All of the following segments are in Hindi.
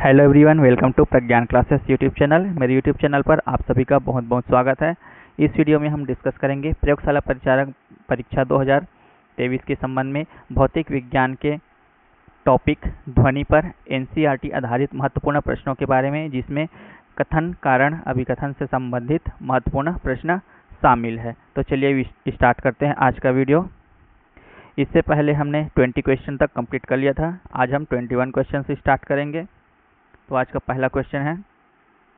Hello everyone, welcome to Pragyan classes YouTube channel. मेरे यूट्यूब चैनल पर आप सभी का बहुत बहुत स्वागत है। इस वीडियो में हम डिस्कस करेंगे प्रयोगशाला परिचारक परीक्षा 2023 के संबंध में भौतिक विज्ञान के टॉपिक ध्वनि पर एनसीईआरटी आधारित महत्वपूर्ण प्रश्नों के बारे में, जिसमें कथन, कारण, अभिकथन से संबंधित महत्वपूर्ण प्रश्न शामिल है। तो चलिए स्टार्ट करते हैं आज का वीडियो। इससे पहले हमने 20 क्वेश्चन तक कंप्लीट कर लिया था। आज हम 21 क्वेश्चन से स्टार्ट करेंगे। तो आज का पहला क्वेश्चन है,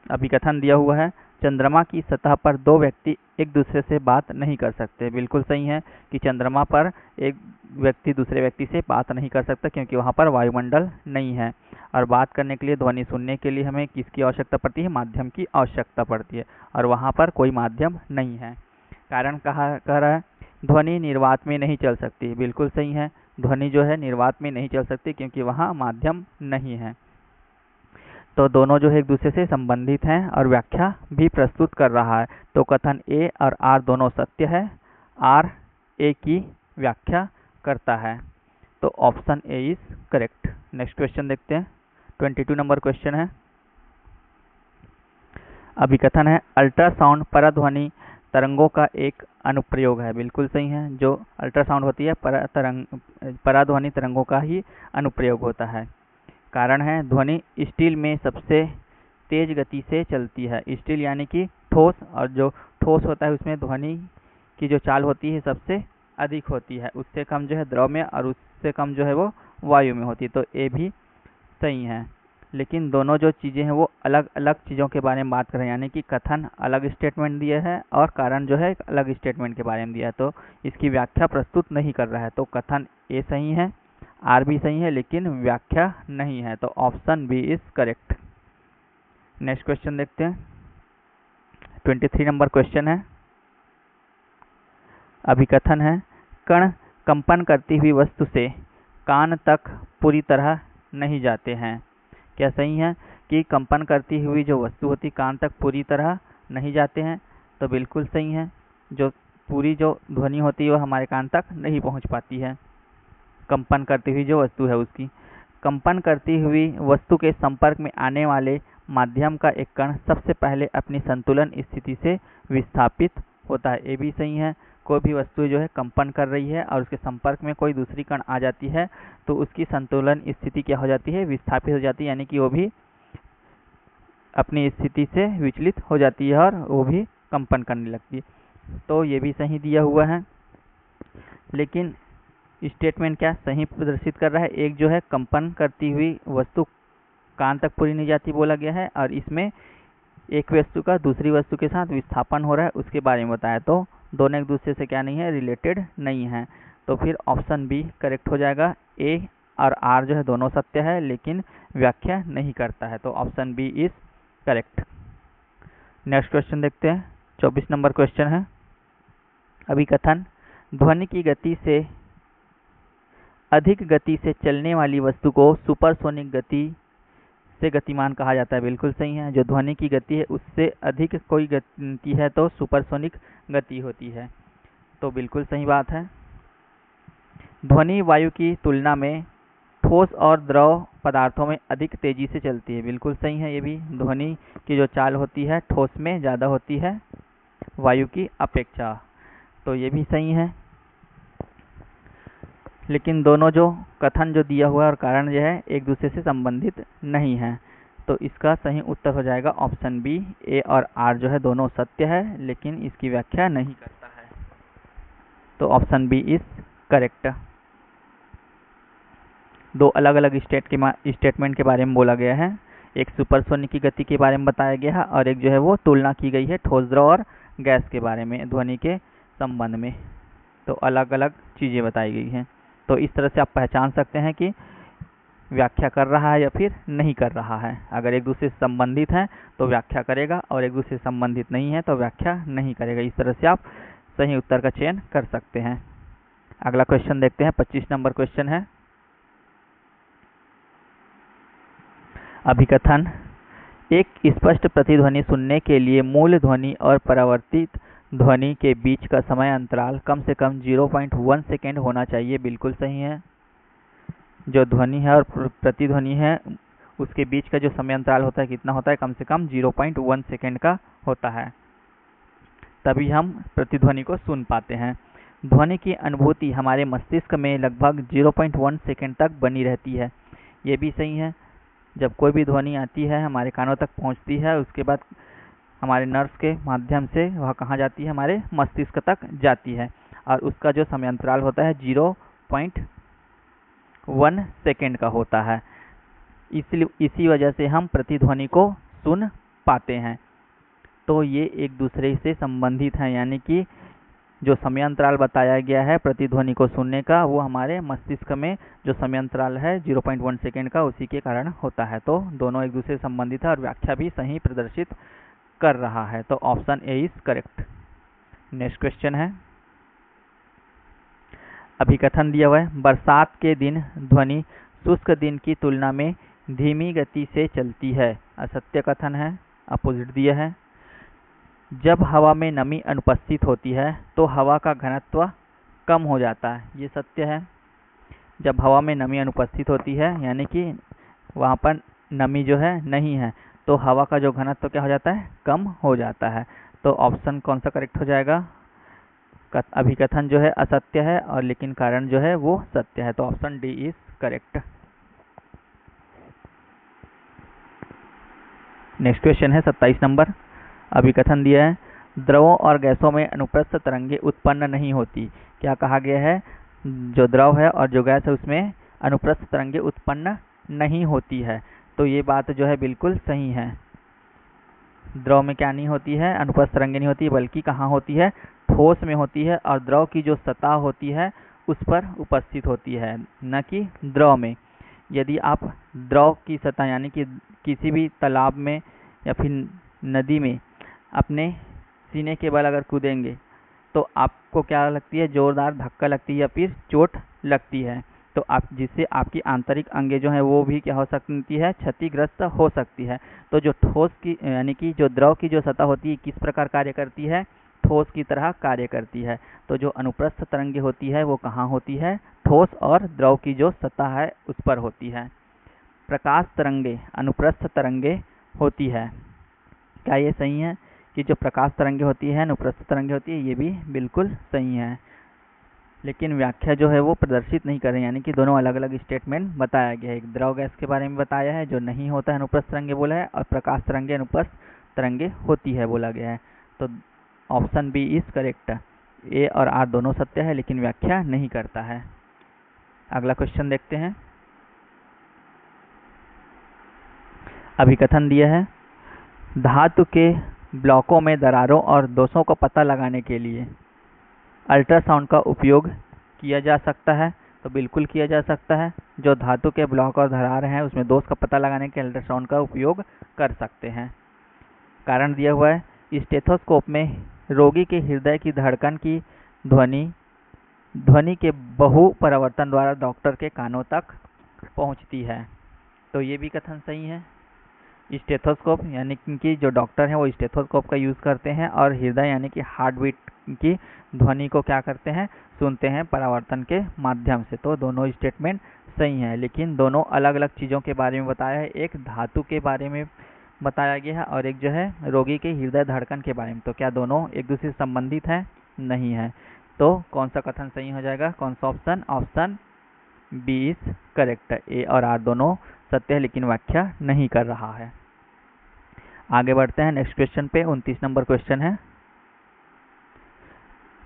अभिकथन दिया हुआ है, चंद्रमा की सतह पर दो व्यक्ति एक दूसरे से बात नहीं कर सकते। बिल्कुल सही है कि चंद्रमा पर एक व्यक्ति दूसरे व्यक्ति से बात नहीं कर सकता, क्योंकि वहाँ पर वायुमंडल नहीं है। और बात करने के लिए, ध्वनि सुनने के लिए हमें किसकी आवश्यकता पड़ती है? माध्यम की आवश्यकता पड़ती है, और वहाँ पर कोई माध्यम नहीं है। कारण कह रहा है ध्वनि निर्वात में नहीं चल सकती। बिल्कुल सही है, ध्वनि जो है निर्वात में नहीं चल सकती, क्योंकि वहाँ माध्यम नहीं है। तो दोनों जो है एक दूसरे से संबंधित हैं और व्याख्या भी प्रस्तुत कर रहा है। तो कथन ए और आर दोनों सत्य है, आर ए की व्याख्या करता है। तो option A is correct. Next question देखते हैं। 22 नंबर क्वेश्चन है, अभिकथन है, अल्ट्रासाउंड पराध्वनि तरंगों का एक अनुप्रयोग है। बिल्कुल सही है, जो अल्ट्रासाउंड होती है पराध्वनि तरंगों का ही अनुप्रयोग होता है। कारण है, ध्वनि स्टील में सबसे तेज गति से चलती है। स्टील यानी कि ठोस, और जो ठोस होता है उसमें ध्वनि की जो चाल होती है सबसे अधिक होती है। उससे कम जो है द्रव में, और उससे कम जो है वो वायु में होती है। तो ये भी सही है। लेकिन दोनों जो चीज़ें हैं वो अलग अलग चीज़ों के बारे में बात कर रहे हैं, यानी कि कथन अलग स्टेटमेंट दिया है और कारण जो है एक अलग स्टेटमेंट के बारे में दिया है। तो इसकी व्याख्या प्रस्तुत नहीं कर रहा है। तो कथन ए सही है, आर भी सही है, लेकिन व्याख्या नहीं है। तो option B is correct. Next question देखते हैं। 23 नंबर क्वेश्चन है, अभिकथन है, कण कंपन करती हुई वस्तु से कान तक पूरी तरह नहीं जाते हैं। क्या सही है कि कंपन करती हुई जो वस्तु होती कान तक पूरी तरह नहीं जाते हैं? तो बिल्कुल सही है, जो पूरी जो ध्वनि होती है वो हमारे कान तक नहीं पहुंच पाती है। कंपन करती हुई जो वस्तु है उसकी, कंपन करती हुई वस्तु के संपर्क में आने वाले माध्यम का एक कण सबसे पहले अपनी संतुलन स्थिति से विस्थापित होता है। ये भी सही है, कोई भी वस्तु जो है कंपन कर रही है और उसके संपर्क में कोई दूसरी कण आ जाती है तो उसकी संतुलन स्थिति क्या हो जाती है? विस्थापित हो जाती है, यानी कि वो भी अपनी स्थिति से विचलित हो जाती है और वो भी कंपन करने लगती है। तो ये भी सही दिया हुआ है, लेकिन स्टेटमेंट क्या सही प्रदर्शित कर रहा है? एक जो है कंपन करती हुई वस्तु कान तक पूरी नहीं जाती बोला गया है, और इसमें एक वस्तु का दूसरी वस्तु के साथ विस्थापन हो रहा है उसके बारे में बताया। तो दोनों एक दूसरे से क्या नहीं है? रिलेटेड नहीं है। तो फिर ऑप्शन बी करेक्ट हो जाएगा। ए और आर जो है दोनों सत्य है, लेकिन व्याख्या नहीं करता है। तो option B is correct. Next question देखते हैं। 24 नंबर क्वेश्चन है, अभिकथन, ध्वनि की गति से अधिक गति से चलने वाली वस्तु को सुपरसोनिक गति से गतिमान कहा जाता है। बिल्कुल सही है, जो ध्वनि की गति है उससे अधिक कोई गति है तो सुपरसोनिक गति होती है। तो बिल्कुल सही बात है। ध्वनि वायु की तुलना में ठोस और द्रव पदार्थों में अधिक तेजी से चलती है। बिल्कुल सही है, ये भी ध्वनि की जो चाल होती है ठोस में ज़्यादा होती है वायु की अपेक्षा। तो ये भी सही है, लेकिन दोनों जो कथन जो दिया हुआ है और कारण जो है एक दूसरे से संबंधित नहीं है। तो इसका सही उत्तर हो जाएगा ऑप्शन बी। ए और आर जो है दोनों सत्य है, लेकिन इसकी व्याख्या नहीं करता है। तो ऑप्शन बी इज करेक्ट। दो अलग अलग स्टेटमेंट के बारे में बोला गया है। एक सुपरसोनिक की गति के बारे में बताया गया है, और एक जो है वो तुलना की गई है ठोस, द्रव और गैस के बारे में ध्वनि के संबंध में। तो अलग अलग चीज़ें बताई गई हैं। तो इस तरह से आप पहचान सकते हैं कि व्याख्या कर रहा है या फिर नहीं कर रहा है। अगर एक दूसरे से संबंधित हैं तो व्याख्या करेगा, और एक दूसरे से संबंधित नहीं है तो व्याख्या नहीं करेगा। इस तरह से आप सही उत्तर का चयन कर सकते हैं। अगला क्वेश्चन देखते हैं। 25 नंबर क्वेश्चन है, अभिकथन, एक स्पष्ट प्रतिध्वनि सुनने के लिए मूल ध्वनि और परावर्तित ध्वनि के बीच का समय अंतराल कम से कम 0.1 सेकेंड होना चाहिए। बिल्कुल सही है, जो ध्वनि है और प्रतिध्वनि है उसके बीच का जो समय अंतराल होता है कितना होता है, कम से कम 0.1 सेकेंड का होता है, तभी हम प्रतिध्वनि को सुन पाते हैं। ध्वनि की अनुभूति हमारे मस्तिष्क में लगभग 0.1 सेकेंड तक बनी रहती है। ये भी सही है, जब कोई भी ध्वनि आती है हमारे कानों तक पहुंचती है, उसके बाद हमारे नर्व्स के माध्यम से वह कहाँ जाती है, हमारे मस्तिष्क तक जाती है, और उसका जो समय अंतराल होता है 0.1 सेकेंड का होता है। इसलिए इसी वजह से हम प्रतिध्वनि को सुन पाते हैं। तो ये एक दूसरे से संबंधित हैं, यानी कि जो समय अंतराल बताया गया है प्रतिध्वनि को सुनने का, वो हमारे मस्तिष्क में जो समय अंतराल है 0.1 सेकेंड का, उसी के कारण होता है। तो दोनों एक दूसरे से संबंधित है और व्याख्या भी सही प्रदर्शित कर रहा है। तो option A is correct. Next question है, अभिकथन दिया हुआ है, बरसात के दिन ध्वनि शुष्क दिन की तुलना में धीमी गति से चलती है। असत्य कथन है, अपोजिट दिया है। जब हवा में नमी अनुपस्थित होती है तो हवा का घनत्व कम हो जाता है। ये सत्य है। जब हवा में नमी अनुपस्थित होती है, यानी कि वहाँ पर नमी जो है नहीं है, तो हवा का जो घनत्व क्या हो जाता है, कम हो जाता है। तो ऑप्शन कौन सा करेक्ट हो जाएगा, अभिकथन जो है असत्य है और लेकिन कारण जो है वो सत्य है। तो option D is correct. Next question है 27 नंबर, अभिकथन दिया है, द्रवों और गैसों में अनुप्रस्थ तरंगे उत्पन्न नहीं होती। क्या कहा गया है, जो द्रव है और जो गैस है उसमें अनुप्रस्थ तरंगे उत्पन्न नहीं होती है। तो ये बात जो है बिल्कुल सही है। द्रव में क्या नहीं होती है, अनुप्रस्थ तरंगे नहीं होती, बल्कि कहाँ होती है, ठोस में होती है, और द्रव की जो सतह होती है उस पर उपस्थित होती है, न कि द्रव में। यदि आप द्रव की सतह यानी कि किसी भी तालाब में या फिर नदी में अपने सीने के बल अगर कूदेंगे तो आपको क्या लगती है, जोरदार धक्का लगती है या फिर चोट लगती है। तो आप जिससे आपकी आंतरिक अंगें जो है वो भी क्या हो सकती है, क्षतिग्रस्त हो सकती है। तो जो ठोस की यानी कि जो द्रव की जो सतह होती है किस प्रकार कार्य करती है, ठोस की तरह कार्य करती है। तो जो अनुप्रस्थ तरंगे होती है वो कहाँ होती है, ठोस और द्रव की जो सतह है उस पर होती है। प्रकाश तरंगे अनुप्रस्थ तरंगे होती है। क्या ये सही है कि जो प्रकाश तरंगे होती है अनुप्रस्थ तरंगे होती है? ये भी बिल्कुल सही है, लेकिन व्याख्या जो है वो प्रदर्शित नहीं कर रहे, यानी कि दोनों अलग अलग स्टेटमेंट बताया गया है। एक द्रव गैस के बारे में बताया है जो नहीं होता है अनुप्रस्थ तरंगे बोला है, और प्रकाश तरंगे अनुप्रस्थ तरंगे होती है बोला गया है। तो option B is correct. A और आर दोनों सत्य है लेकिन व्याख्या नहीं करता है। अगला क्वेश्चन देखते हैं, अभिकथन दिया है, धातु के ब्लॉकों में दरारों और दोषों का पता लगाने के लिए अल्ट्रासाउंड का उपयोग किया जा सकता है। तो बिल्कुल किया जा सकता है। जो धातु के ब्लॉक और दरार हैं उसमें दोष का पता लगाने के अल्ट्रासाउंड का उपयोग कर सकते हैं। कारण दिया हुआ है, स्टेथोस्कोप में रोगी के हृदय की धड़कन की ध्वनि के बहु परिवर्तन द्वारा डॉक्टर के कानों तक पहुंचती है। तो ये भी कथन सही है। स्टेथोस्कोप यानी कि जो डॉक्टर हैं वो स्टेथोस्कोप का यूज़ करते हैं और हृदय यानी कि हार्ट बीट की ध्वनि को क्या करते हैं, सुनते हैं परावर्तन के माध्यम से। तो दोनों स्टेटमेंट सही हैं, लेकिन दोनों अलग अलग चीज़ों के बारे में बताया है। एक धातु के बारे में बताया गया है और एक जो है रोगी के हृदय धड़कन के बारे में। तो क्या दोनों एक दूसरे से संबंधित हैं? नहीं है। तो कौन सा कथन सही हो जाएगा, कौन सा option? Option B is correct. A और आर दोनों सत्य है लेकिन व्याख्या नहीं कर रहा है। आगे बढ़ते हैं नेक्स्ट क्वेश्चन पे। 29 नंबर क्वेश्चन है,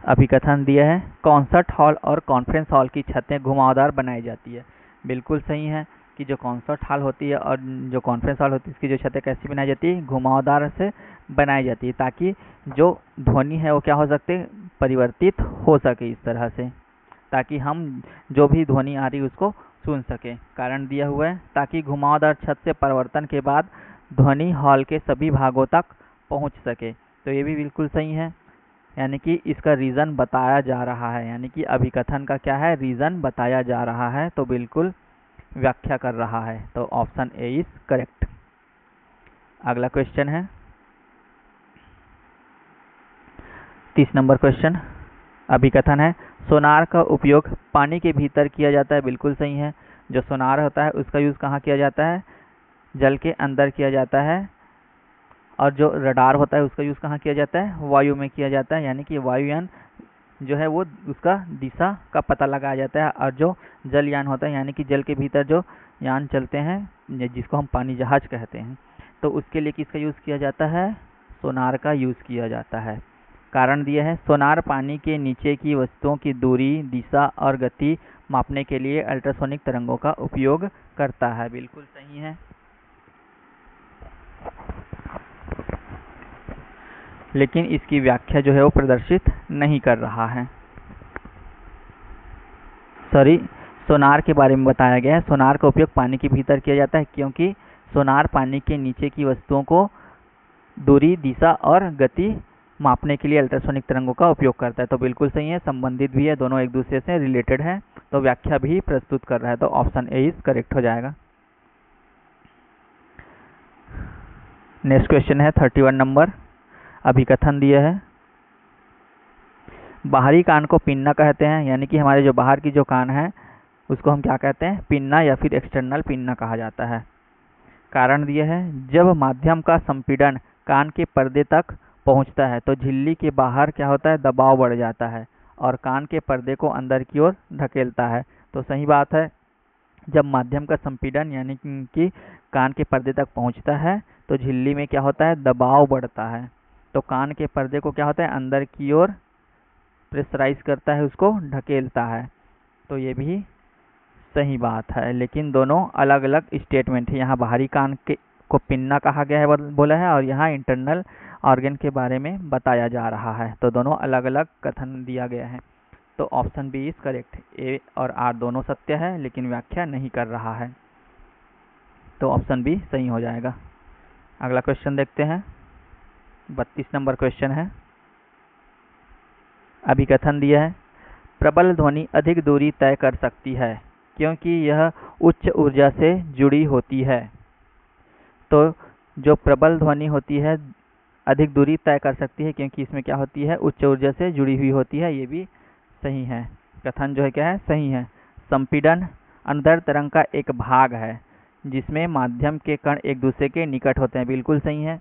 अभिकथन दिया है, कॉन्सर्ट हॉल और कॉन्फ्रेंस हॉल की छतें घुमावदार बनाई जाती है। बिल्कुल सही है कि जो कॉन्सर्ट हॉल होती है और जो कॉन्फ्रेंस हॉल होती है इसकी जो छतें कैसी बनाई जाती है, घुमावदार से बनाई जाती है, ताकि जो ध्वनि है वो क्या हो सकते, परिवर्तित हो सके इस तरह से, ताकि हम जो भी ध्वनि आ रही उसको सुन सके। कारण दिया हुआ है, ताकि घुमावदार छत से परिवर्तन के बाद ध्वनि हॉल के सभी भागों तक पहुंच सके। तो ये भी बिल्कुल सही है, यानी कि इसका रीज़न बताया जा रहा है, यानी कि अभिकथन का क्या है, रीज़न बताया जा रहा है, तो बिल्कुल व्याख्या कर रहा है। तो ऑप्शन ए इज करेक्ट। अगला क्वेश्चन है 30 नंबर क्वेश्चन, अभिकथन है, सोनार का उपयोग पानी के भीतर किया जाता है। बिल्कुल सही है। जो सोनार होता है उसका यूज़ कहाँ किया जाता है, जल के अंदर किया जाता है, और जो रडार होता है उसका यूज़ कहाँ किया जाता है? वायु में किया जाता है, यानी कि वायुयान जो है वो उसका दिशा का पता लगाया जाता है। और जो जलयान होता है, यानी कि जल के भीतर जो यान चलते हैं जिसको हम पानी जहाज कहते हैं, तो उसके लिए किसका यूज़ किया जाता है? सोनार का यूज़ किया जाता है। कारण दिया है, सोनार पानी के नीचे की वस्तुओं की दूरी, दिशा और गति मापने के लिए अल्ट्रासोनिक तरंगों का उपयोग करता है। बिल्कुल सही है, लेकिन इसकी व्याख्या जो है वो प्रदर्शित नहीं कर रहा है। सॉरी, सोनार के बारे में बताया गया है। सोनार का उपयोग पानी के भीतर किया जाता है, क्योंकि सोनार पानी के नीचे की वस्तुओं को दूरी, दिशा और गति मापने के लिए अल्ट्रासोनिक तरंगों का उपयोग करता है। तो बिल्कुल सही है, संबंधित भी है, दोनों एक दूसरे से रिलेटेड है, तो व्याख्या भी प्रस्तुत कर रहा है। तो ऑप्शन ए इज करेक्ट हो जाएगा। नेक्स्ट क्वेश्चन है 31 नंबर। अभिकथन दिया है, बाहरी कान को पिन्ना कहते हैं, यानी कि हमारे जो बाहर की जो कान है उसको हम क्या कहते हैं? पिन्ना या फिर एक्सटर्नल पिन्ना कहा जाता है। कारण दिया है, जब माध्यम का संपीड़न कान के पर्दे तक पहुंचता है तो झिल्ली के बाहर क्या होता है? दबाव बढ़ जाता है और कान के पर्दे को अंदर की ओर धकेलता है। तो सही बात है, जब माध्यम का संपीड़न यानी कि कान के पर्दे तक पहुंचता है तो झिल्ली में क्या होता है? दबाव बढ़ता है, तो कान के पर्दे को क्या होता है? अंदर की ओर प्रेशराइज करता है, उसको ढकेलता है। तो ये भी सही बात है, लेकिन दोनों अलग अलग स्टेटमेंट है। यहाँ बाहरी कान के को पिन्ना कहा गया है बोला है, और यहाँ इंटरनल ऑर्गन के बारे में बताया जा रहा है। तो दोनों अलग अलग कथन दिया गया है। तो option B is correct. A और आर दोनों सत्य है, लेकिन व्याख्या नहीं कर रहा है, तो ऑप्शन बी सही हो जाएगा। अगला क्वेश्चन देखते हैं, 32 नंबर क्वेश्चन है। अभिकथन दिया है, प्रबल ध्वनि अधिक दूरी तय कर सकती है क्योंकि यह उच्च ऊर्जा से जुड़ी होती है। तो जो प्रबल ध्वनि होती है अधिक दूरी तय कर सकती है क्योंकि इसमें क्या होती है? उच्च ऊर्जा से जुड़ी हुई होती है। ये भी सही है, कथन जो है क्या है? सही है। संपीड़न अंदर तरंग का एक भाग है जिसमें माध्यम के कण एक दूसरे के निकट होते हैं। बिल्कुल सही है।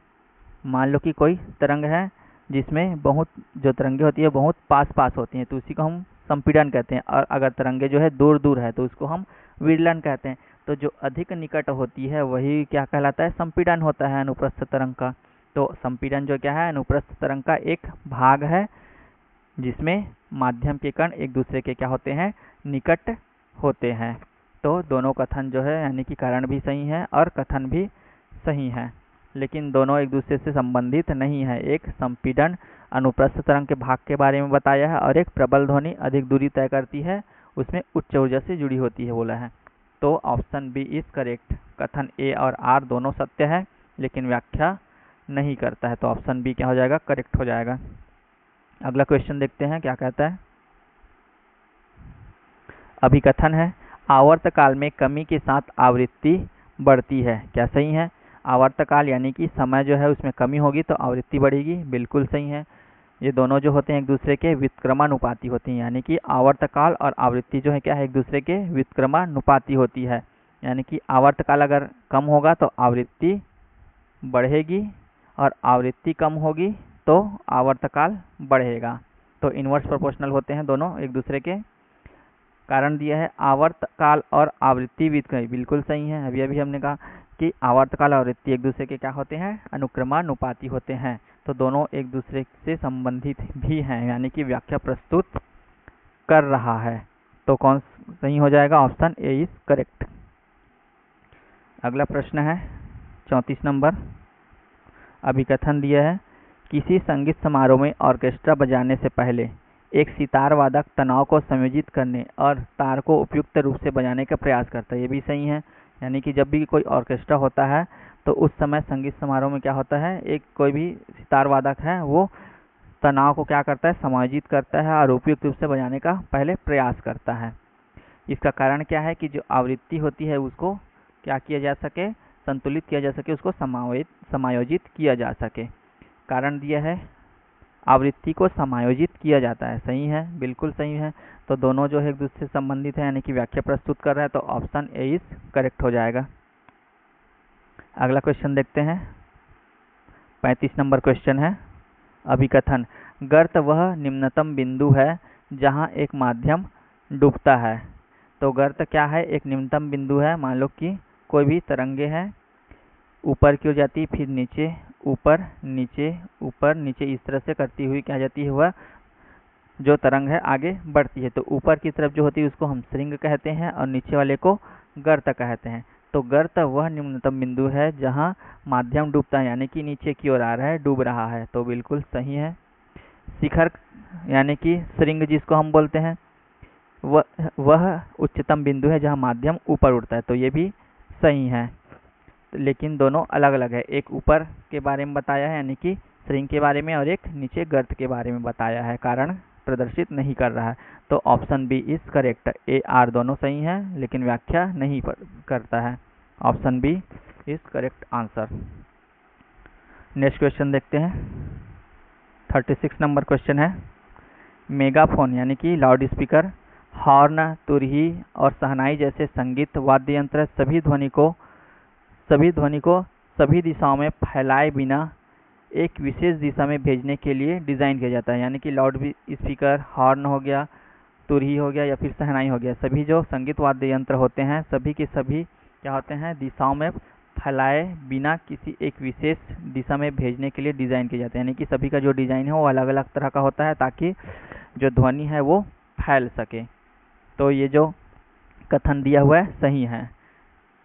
मान लो कि कोई तरंग है जिसमें बहुत जो तरंगे होती है बहुत पास पास होती हैं, तो उसी को हम संपीड़न कहते हैं। और अगर तरंगे जो है दूर दूर है तो उसको हम विरलन कहते हैं। तो जो अधिक निकट होती है वही क्या कहलाता है? संपीड़न होता है अनुप्रस्थ तरंग का। तो संपीड़न जो क्या है? अनुप्रस्थ तरंग का एक भाग है जिसमें माध्यम के कण एक दूसरे के क्या होते हैं? निकट होते हैं। तो दोनों कथन जो है यानी कि कारण भी सही है और कथन भी सही है, लेकिन दोनों एक दूसरे से संबंधित नहीं है। एक संपीड़न अनुप्रस्थ तरंग के भाग के बारे में बताया है और एक प्रबल ध्वनि अधिक दूरी तय करती है, उसमें उच्च ऊर्जा से जुड़ी होती है बोला है। तो ऑप्शन बी इज करेक्ट। कथन ए और आर दोनों सत्य है, लेकिन व्याख्या नहीं करता है। तो ऑप्शन बी क्या हो जाएगा? करेक्ट हो जाएगा। अगला क्वेश्चन देखते हैं क्या कहता है। अभिकथन है, आवर्तकाल में कमी के साथ आवृत्ति बढ़ती है। क्या सही है? आवर्तकाल यानी कि समय जो है उसमें कमी होगी तो आवृत्ति बढ़ेगी। बिल्कुल सही है। ये दोनों जो होते हैं एक दूसरे के व्युत्क्रमानुपाती होती हैं, यानी कि आवर्तकाल और आवृत्ति जो है क्या है? एक दूसरे के व्युत्क्रमानुपाती होती है। यानी कि आवर्तकाल अगर कम होगा तो आवृत्ति बढ़ेगी और आवृत्ति कम होगी तो आवर्तकाल बढ़ेगा। तो इनवर्स प्रोपोर्शनल होते हैं दोनों एक दूसरे के। कारण दिया है, आवर्तकाल और आवृत्ति व्युत्क्रम। बिल्कुल सही है। अभी अभी हमने कहा कि आवर्तकाल और आवृत्ति एक दूसरे के क्या होते हैं? अनुक्रमानुपाती होते हैं। तो दोनों एक दूसरे से संबंधित भी हैं, यानी कि व्याख्या प्रस्तुत कर रहा है। तो कौन सही हो जाएगा? Option A is correct. अगला प्रश्न है 34 नंबर। अभिकथन दिया है, किसी संगीत समारोह में ऑर्केस्ट्रा बजाने से पहले एक सितार वादक तनाव को समायोजित करने और तार को उपयुक्त रूप से बजाने का प्रयास करता है। ये भी सही है। यानी कि जब भी कोई ऑर्केस्ट्रा होता है तो उस समय संगीत समारोह में क्या होता है? एक कोई भी सितार वादक है वो तनाव को क्या करता है? समायोजित करता है और उपयुक्त रूप से बजाने का पहले प्रयास करता है। इसका कारण क्या है? कि जो आवृत्ति होती है उसको क्या किया जा सके? संतुलित किया जा सके, उसको समायोजित किया जा सके। कारण दिया है, आवृत्ति को समायोजित किया जाता है। सही है, बिल्कुल सही है। तो दोनों जो है एक दूसरे से संबंधित है, यानी कि व्याख्या प्रस्तुत कर रहा है। तो ऑप्शन ए इज करेक्ट हो जाएगा। अगला क्वेश्चन देखते हैं। 35 नंबर क्वेश्चन है। अभिकथन। गर्त वह निम्नतम बिंदु है जहां एक माध्यम डूबता है। तो गर्त क्या है? एक निम्नतम बिंदु है। मान लो कि कोई भी तरंगे है, ऊपर की ओर जाती, फिर नीचे, ऊपर नीचे इस तरह से करती हुई क्या जाती है, वह जो तरंग है आगे बढ़ती है। तो ऊपर की तरफ जो होती है उसको हम श्रृंग कहते हैं और नीचे वाले को गर्त कहते हैं। तो गर्त वह निम्नतम बिंदु है जहां माध्यम डूबता है, यानी कि नीचे की ओर आ रहा है, डूब रहा है। तो बिल्कुल सही है। शिखर यानी कि श्रृंग जिसको हम बोलते हैं, वह उच्चतम बिंदु है जहां माध्यम ऊपर उठता है। तो ये भी सही है, लेकिन दोनों अलग अलग है। एक ऊपर के बारे में बताया है यानी कि श्रृंग के बारे में, और एक नीचे गर्त के बारे में बताया है, कारण प्रदर्शित नहीं कर रहा है। तो option B is correct. A R दोनों सही है, लेकिन व्याख्या नहीं करता है। Option B is correct answer. Next question देखते हैं। 36 नंबर क्वेश्चन है। मेगाफोन यानी कि लाउड स्पीकर, हॉर्न, तुरही और शहनाई जैसे संगीत वाद्य यंत्र सभी ध्वनि को सभी दिशाओं में फैलाए बिना एक विशेष दिशा में भेजने के लिए डिज़ाइन किया जाता है। यानी कि लाउड स्पीकर, हॉर्न हो गया, तुरही हो गया या फिर शहनाई हो गया, सभी जो संगीत वाद्य यंत्र होते हैं सभी के सभी क्या होते हैं, दिशाओं में फैलाए बिना किसी एक विशेष दिशा में भेजने के लिए डिज़ाइन किए जाते हैं। यानी कि सभी का जो डिज़ाइन है वो अलग अलग तरह का होता है ताकि जो ध्वनि है वो फैल सके। तो ये जो कथन दिया हुआ है सही है।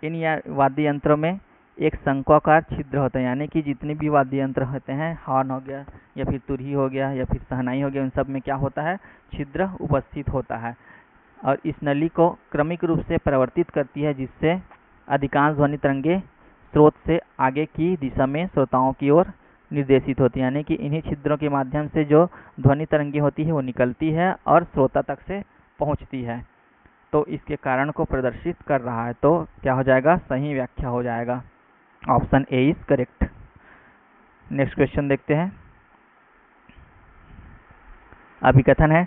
इन वाद्य यंत्रों में एक शंक्वाकार छिद्र होता है, यानी कि जितने भी वाद्य यंत्र होते हैं, हॉर्न हो गया या फिर तुरही हो गया या फिर शहनाई हो गया, उन सब में क्या होता है, छिद्र उपस्थित होता है। और इस नली को क्रमिक रूप से परिवर्तित करती है, जिससे अधिकांश ध्वनि तरंगे स्रोत से आगे की दिशा में श्रोताओं की ओर निर्देशित होती है। यानी कि इन्हीं छिद्रों के माध्यम से जो ध्वनि तरंगे होती है वो निकलती है और श्रोता तक से पहुंचती है। तो इसके कारण को प्रदर्शित कर रहा है। तो क्या हो जाएगा, सही व्याख्या हो जाएगा। Option A is correct. Next question देखते हैं। अभिकथन है।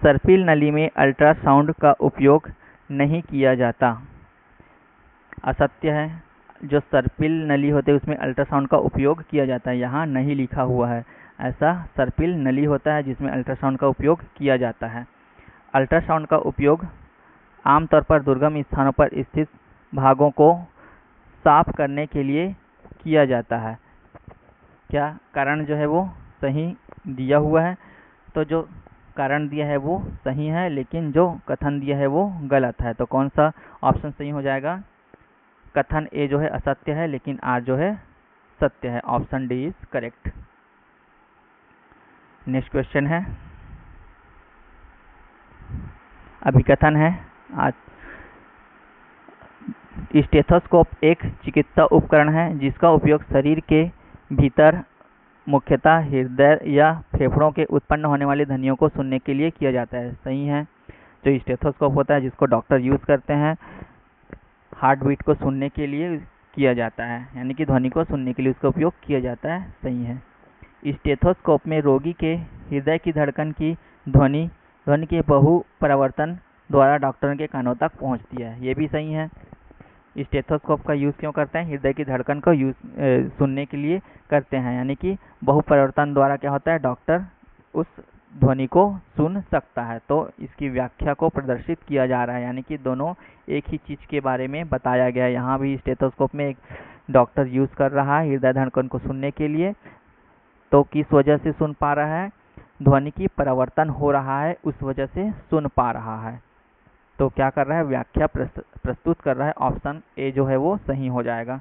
सर्पिल नली में अल्ट्रासाउंड का उपयोग नहीं किया जाता। असत्य है। जो सर्पिल नली होते हैं उसमें अल्ट्रासाउंड का उपयोग किया जाता है, यहाँ नहीं लिखा हुआ है। ऐसा सर्पिल नली होता है जिसमें अल्ट्रासाउंड का उपयोग किया जाता है। अल्ट्रासाउंड का उपयोग आमतौर पर दुर्गम स्थानों पर स्थित भागों को साफ करने के लिए किया जाता है। क्या कारण जो है वो सही दिया हुआ है। तो जो कारण दिया है वो सही है, लेकिन जो कथन दिया है वो गलत है। तो कौन सा ऑप्शन सही हो जाएगा? कथन ए जो है असत्य है, लेकिन आर जो है सत्य है। Option D is correct. Next question है। अभिकथन है। स्टेथोस्कोप एक चिकित्सा उपकरण है जिसका उपयोग शरीर के भीतर मुख्यतः हृदय या फेफड़ों के उत्पन्न होने वाली ध्वनियों को सुनने के लिए किया जाता है। सही है। जो स्टेथोस्कोप होता है जिसको डॉक्टर यूज करते हैं हार्ट बीट को सुनने के लिए किया जाता है, यानी कि ध्वनि को सुनने के लिए उसका उपयोग किया जाता है। सही है। स्टेथोस्कोप में रोगी के हृदय की धड़कन की ध्वनि के बहु परिवर्तन द्वारा डॉक्टर के कानों तक पहुंचती है। ये भी सही है। स्टेथोस्कोप का यूज़ क्यों करते हैं? हृदय की धड़कन को सुनने के लिए करते हैं, यानी कि बहु परिवर्तन द्वारा क्या होता है, डॉक्टर उस ध्वनि को सुन सकता है। तो इसकी व्याख्या को प्रदर्शित किया जा रहा है, यानी कि दोनों एक ही चीज़ के बारे में बताया गया है। यहाँ भी स्टेथोस्कोप में एक डॉक्टर यूज़ कर रहा है हृदय धड़कन को सुनने के लिए। तो किस वजह से सुन पा रहा है? ध्वनि की परिवर्तन हो रहा है, उस वजह से सुन पा रहा है। तो क्या कर रहा है? व्याख्या प्रस्तुत कर रहा है। ऑप्शन ए जो है वो सही हो जाएगा।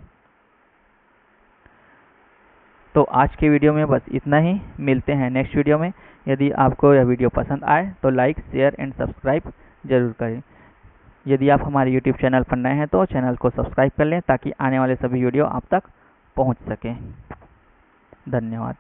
तो आज के वीडियो में बस इतना ही। मिलते हैं नेक्स्ट वीडियो में। यदि आपको यह वीडियो पसंद आए तो लाइक, शेयर एंड सब्सक्राइब जरूर करें। यदि आप हमारे यूट्यूब चैनल पर नए हैं तो चैनल को सब्सक्राइब कर लें ताकि आने वाले सभी वीडियो आप तक पहुंच सकें। धन्यवाद।